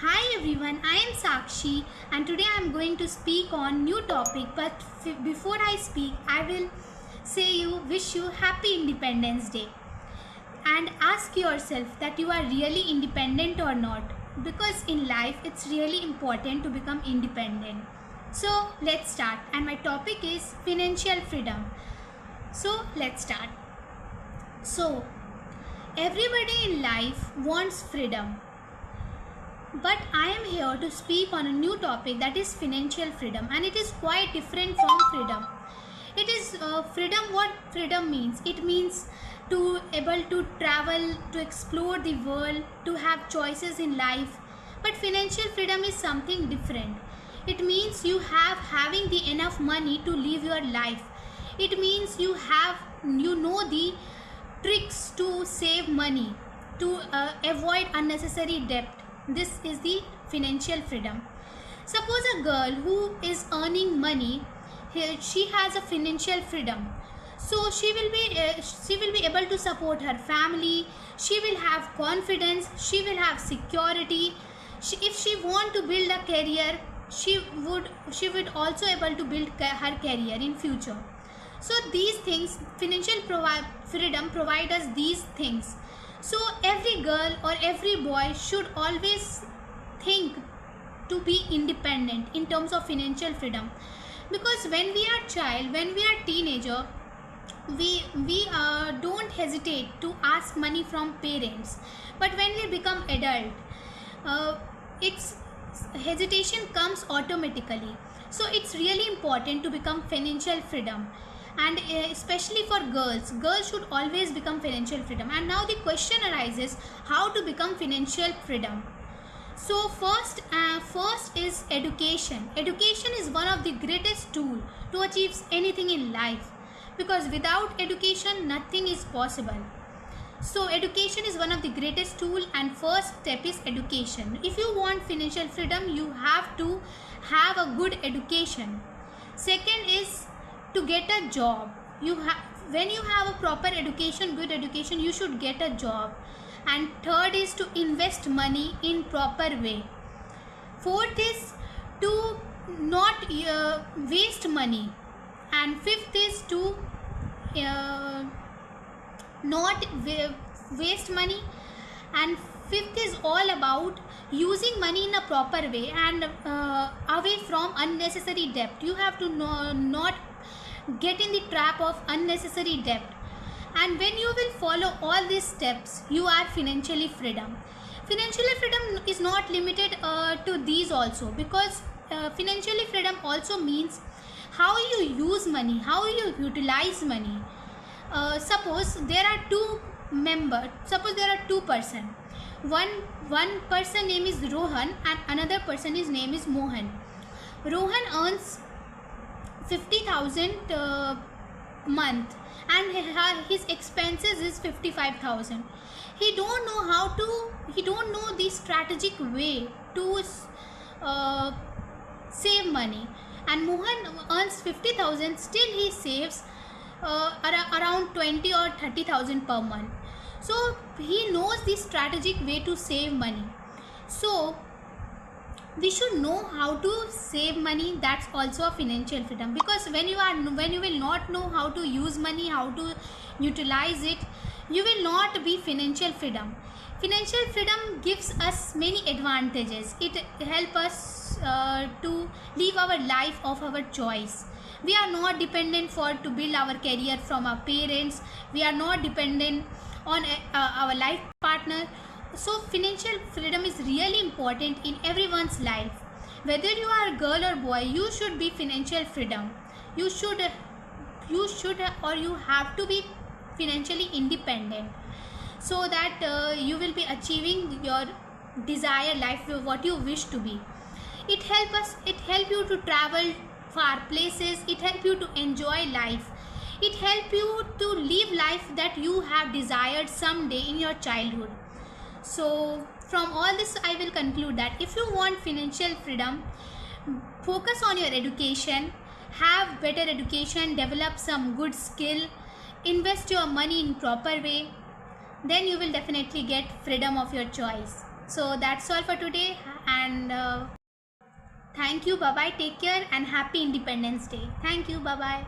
Hi everyone, I am Sakshi and today I am going to speak on new topic, but before I speak I will wish you happy Independence Day and ask yourself that you are really independent or not, because in life it's really important to become independent. So let's start, and my topic is financial freedom. So let's start. So everybody in life wants freedom, but I am here to speak on a new topic, that is financial freedom, and it is quite different from freedom. It is freedom. What freedom means? It means to able to travel, to explore the world, to have choices in life. But financial freedom is something different. It means you having the enough money to live your life. It means you know the tricks to save money, to avoid unnecessary debt. This is the financial freedom. Suppose a girl who is earning money, she has a financial freedom. So she will be able to support her family. She will have confidence. She will have security. If she want to build a career, she would also able to build her career in future. So these things, financial freedom provide us these things. So every girl or every boy should always think to be independent in terms of financial freedom, because when we are child, when we are teenager, we don't hesitate to ask money from parents. But when we become adult, its hesitation comes automatically. So it's really important to become financial freedom, and especially for girls should always become financial freedom. And now the question arises, how to become financial freedom? So first is education. Education is one of the greatest tool to achieve anything in life, because without education nothing is possible. So education is one of the greatest tool, and first step is education. If you want financial freedom, you have to have a good education. Second is to get a job. When you have a proper education, good education, you should get a job. And third is to invest money in proper way. Fourth is to not waste money, and fifth is to not waste money, and fifth is all about using money in a proper way and away from unnecessary debt. You have to not get in the trap of unnecessary debt, and when you will follow all these steps, you are financially freedom. Financially freedom is not limited to these also, because financially freedom also means how you use money, how you utilize money. Suppose there are two person. One person name is Rohan and another person is name is Mohan. Rohan earns 50,000 month, and his expenses is 55,000. He don't know the strategic way to save money, and Mohan earns 50,000, still he saves around 20 or 30,000 per month. So he knows the strategic way to save money. So we should know how to save money. That's also a financial freedom, because when you will not know how to use money, how to utilize it, you will not be financial freedom. Financial freedom gives us many advantages. It helps us to live our life of our choice. We are not dependent to build our career from our parents. We are not dependent on our life partner. So financial freedom is really important in everyone's life. Whether you are a girl or boy, you should be financial freedom. You should or you have to be financially independent, so that you will be achieving your desired life, what you wish to be. It help you to travel far places. It help you to enjoy life. It help you to live life that you have desired someday in your childhood. So from all this, I will conclude that if you want financial freedom, focus on your education, have better education, develop some good skill, invest your money in proper way, then you will definitely get freedom of your choice. So that's all for today, and thank you. Bye bye. Take care and happy Independence Day. Thank you. Bye bye.